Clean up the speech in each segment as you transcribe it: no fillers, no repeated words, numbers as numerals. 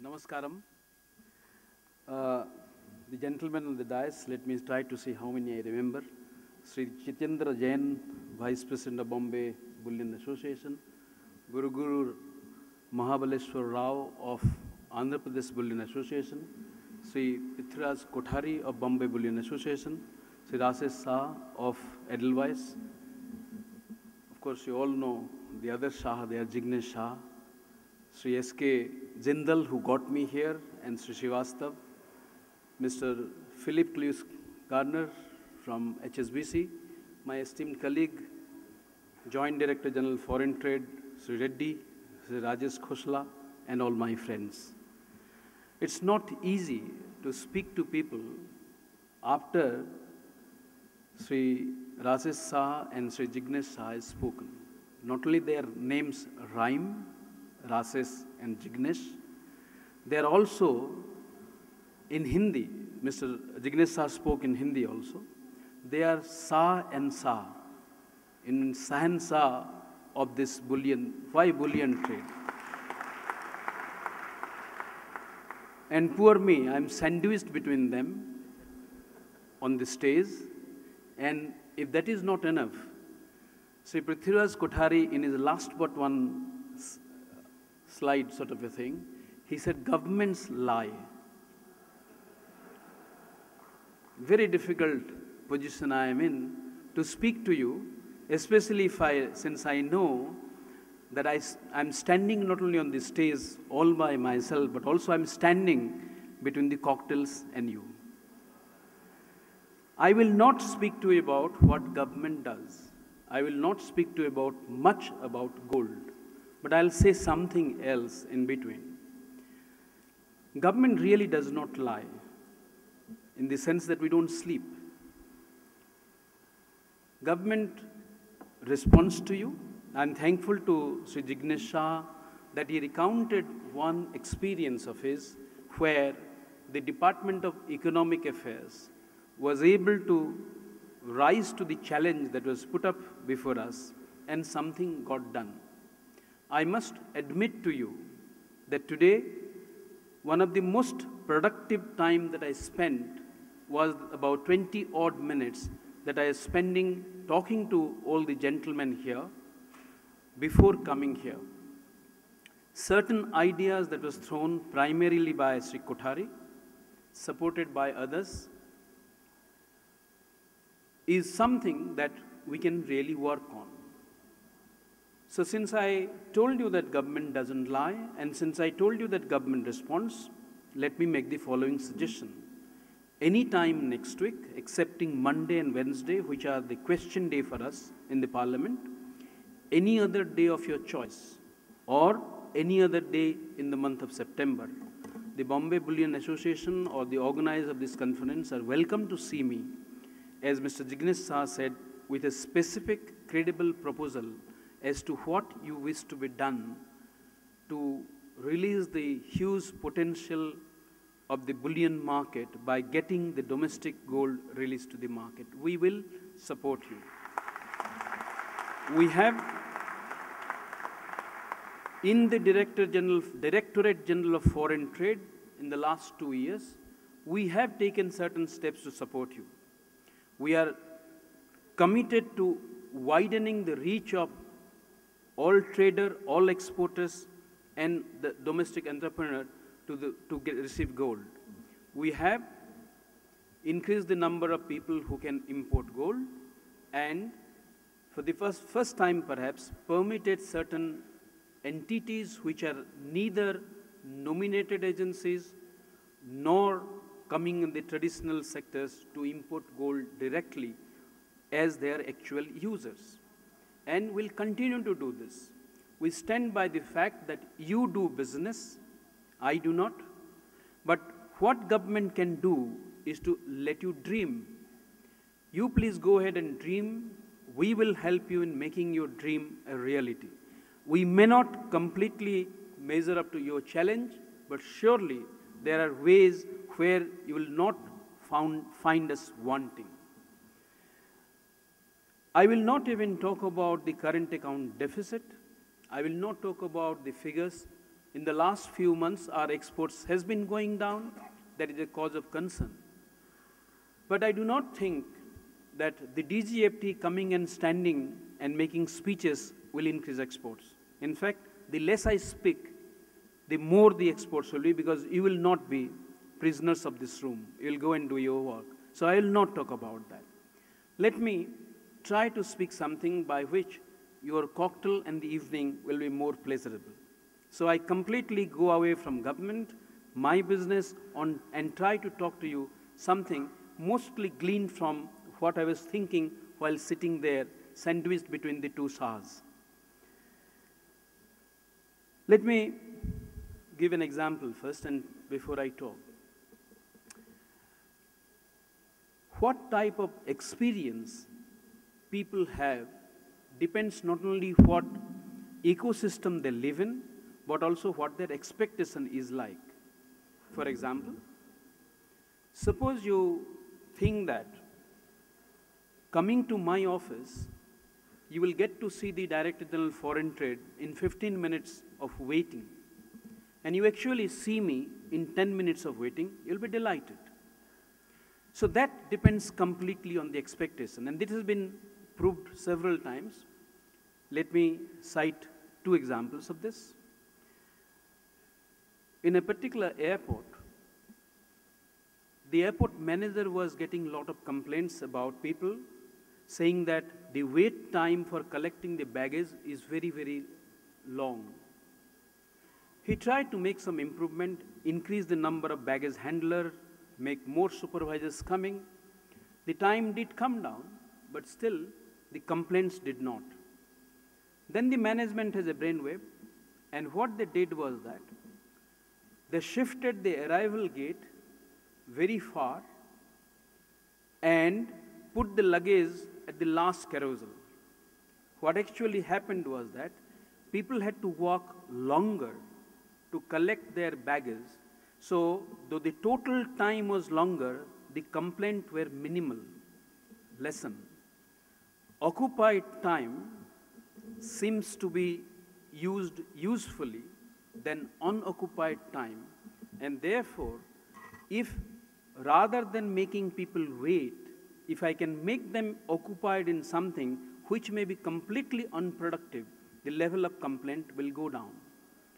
Namaskaram. The gentleman on the dais, let me try to see how many I remember. Sri Chitendra Jain, Vice President of Bombay Bullion Association. Guru Mahabaleshwar Rao of Andhra Pradesh Bullion Association. Sri Prithviraj Kothari of Bombay Bullion Association. Sri Rasesh Shah of Edelweiss. Of course, you all know the other Shah, they are Jignesh Shah. Sri S.K. Jindal, who got me here, and Sri Srivastav. Mr. Philip Clews Gardner from HSBC. My esteemed colleague, Joint Director General Foreign Trade, Sri Reddy, Sri Rajesh Khoshla, and all my friends. It's not easy to speak to people after Sri Rajesh Shah and Sri Jignesh Shah has spoken. Not only their names rhyme, Rasesh and Jignesh, they are also in Hindi. Mr. Jignesh Shah spoke in Hindi also. They are Shah and Shah, in Sahanshah of this bullion, why bullion trade? And poor me, I'm sandwiched between them on the stage. And if that is not enough, Sri Prithviraj Kothari, in his last but one slide sort of a thing, he said, governments lie. Very difficult position I am in to speak to you, especially since I know that I'm standing not only on the stage all by myself, but also I'm standing between the cocktails and you. I will not speak to you about what government does. I will not speak to you about much about gold, but I'll say something else in between. Government really does not lie, in the sense that we don't sleep. Government responds to you. I'm thankful to Sri Jignesh Shah that he recounted one experience of his where the Department of Economic Affairs was able to rise to the challenge that was put up before us, and something got done. I must admit to you that today, one of the most productive time that I spent was about 20 odd minutes that I was spending talking to all the gentlemen here before coming here. Certain ideas that was thrown primarily by Sri Kothari, supported by others, is something that we can really work on. So since I told you that government doesn't lie, and since I told you that government responds, let me make the following suggestion. Any time next week, excepting Monday and Wednesday, which are the question day for us in the Parliament, any other day of your choice, or any other day in the month of September, the Bombay Bullion Association or the organizer of this conference are welcome to see me, as Mr. Jignesh Shah said, with a specific, credible proposal as to what you wish to be done to release the huge potential of the bullion market by getting the domestic gold released to the market. We will support you. We have, in the Directorate General of Foreign Trade, in the last 2 years, we have taken certain steps to support you. We are committed to widening the reach of all trader, all exporters, and the domestic entrepreneur to receive gold. We have increased the number of people who can import gold, and for the first time perhaps permitted certain entities which are neither nominated agencies nor coming in the traditional sectors to import gold directly as their actual users. And we'll continue to do this. We stand by the fact that you do business, I do not, but what government can do is to let you dream. You please go ahead and dream. We will help you in making your dream a reality. We may not completely measure up to your challenge, but surely there are ways where you will not find us wanting. I will not even talk about the current account deficit. I will not talk about the figures In the last few months, our exports has been going down. That is a cause of concern. But I do not think that the DGFT coming and standing and making speeches will increase exports. In fact, the less I speak, the more the exports will be, because you will not be prisoners of this room. You will go and do your work. So I will not talk about that. Let me try to speak something by which your cocktail and the evening will be more pleasurable. So I completely go away from government, my business, and try to talk to you something mostly gleaned from what I was thinking while sitting there, sandwiched between the two Shahs. Let me give an example first, and before I talk. What type of experience people have depends not only what ecosystem they live in, but also what their expectation is like. For example, suppose you think that coming to my office, you will get to see the Director General Foreign Trade in 15 minutes of waiting, and you actually see me in 10 minutes of waiting, you'll be delighted. So that depends completely on the expectation, and this has been proved several times. Let me cite two examples of this. In a particular airport, the airport manager was getting a lot of complaints about people saying that the wait time for collecting the baggage is very, very long. He tried to make some improvement, increase the number of baggage handlers, make more supervisors coming. The time did come down, but still the complaints did not. Then the management has a brainwave, and what they did was that they shifted the arrival gate very far and put the luggage at the last carousel. What actually happened was that people had to walk longer to collect their baggage. So, though the total time was longer, the complaints were minimal. Lesson: occupied time seems to be used usefully than unoccupied time, and therefore, if rather than making people wait, if I can make them occupied in something which may be completely unproductive, the level of complaint will go down.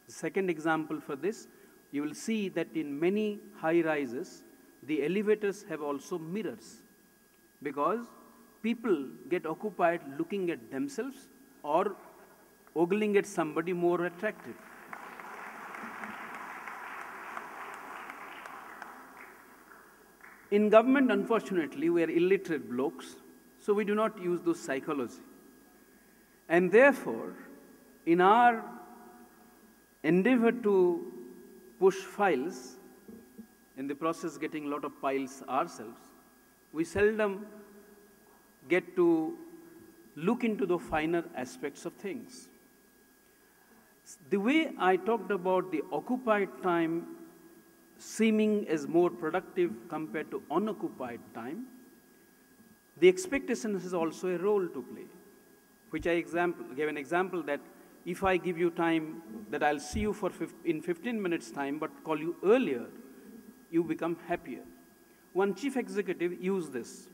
The second example for this, you will see that in many high-rises, the elevators have also mirrors, because people get occupied looking at themselves or ogling at somebody more attractive. In government, unfortunately, we are illiterate blokes, so we do not use those psychology. And therefore, in our endeavor to push files, in the process getting a lot of files ourselves, we seldom get to look into the finer aspects of things. The way I talked about the occupied time seeming as more productive compared to unoccupied time, the expectation has also a role to play, which I gave an example that if I give you time that I'll see you in 15 minutes time but call you earlier, you become happier. One chief executive used this.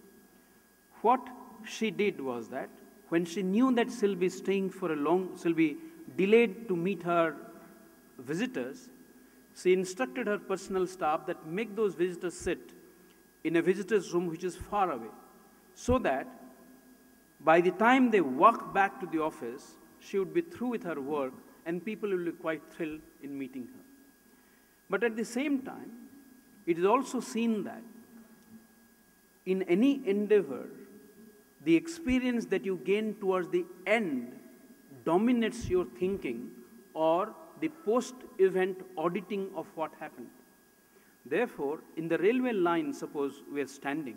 What she did was that when she knew that she'll be she'll be delayed to meet her visitors, she instructed her personal staff that make those visitors sit in a visitor's room which is far away, so that by the time they walk back to the office, she would be through with her work and people will be quite thrilled in meeting her. But at the same time, it is also seen that in any endeavor, the experience that you gain towards the end dominates your thinking or the post-event auditing of what happened. Therefore, in the railway line, suppose we are standing,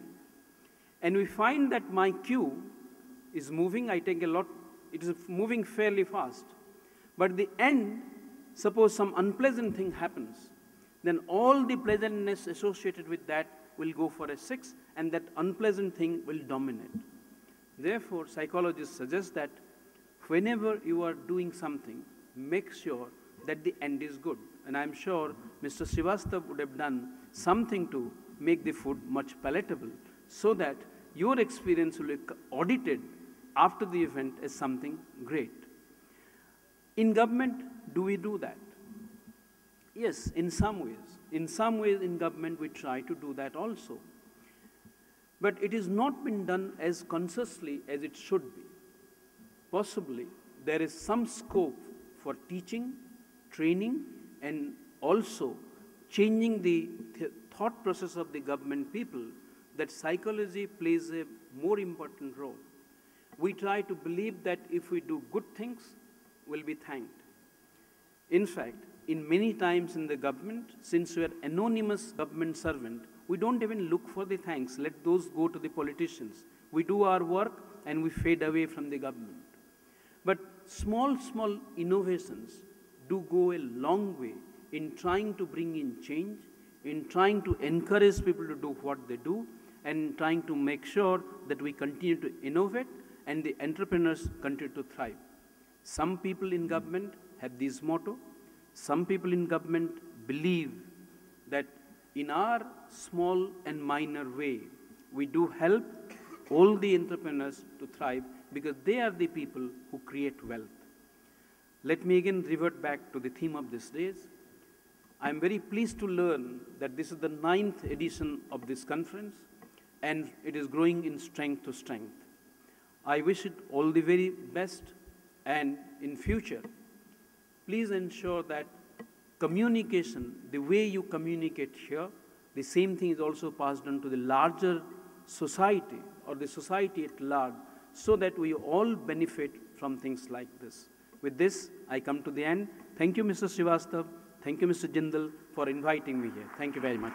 and we find that my queue is moving, it is moving fairly fast. But at the end, suppose some unpleasant thing happens, then all the pleasantness associated with that will go for a 6, and that unpleasant thing will dominate. Therefore, psychologists suggest that whenever you are doing something, make sure that the end is good. And I'm sure Mr. Srivastav would have done something to make the food much palatable so that your experience will be audited after the event as something great. In government, do we do that? Yes, in some ways. In some ways in government we try to do that also. But it has not been done as consciously as it should be. Possibly there is some scope for teaching, training, and also changing the thought process of the government people that psychology plays a more important role. We try to believe that if we do good things, we'll be thanked. In fact, in many times in the government, since we are anonymous government servant, we don't even look for the thanks. Let those go to the politicians. We do our work and we fade away from the government. But small innovations do go a long way in trying to bring in change, in trying to encourage people to do what they do, and trying to make sure that we continue to innovate and the entrepreneurs continue to thrive. Some people in government have this motto. Some people in government believe that in our small and minor way, we do help all the entrepreneurs to thrive because they are the people who create wealth. Let me again revert back to the theme of these days. I am very pleased to learn that this is the 9th edition of this conference and it is growing in strength to strength. I wish it all the very best, and in future, please ensure that communication, the way you communicate here, the same thing is also passed on to the larger society or the society at large, so that we all benefit from things like this. With this, I come to the end. Thank you, Mr. Srivastav. Thank you, Mr. Jindal, for inviting me here. Thank you very much.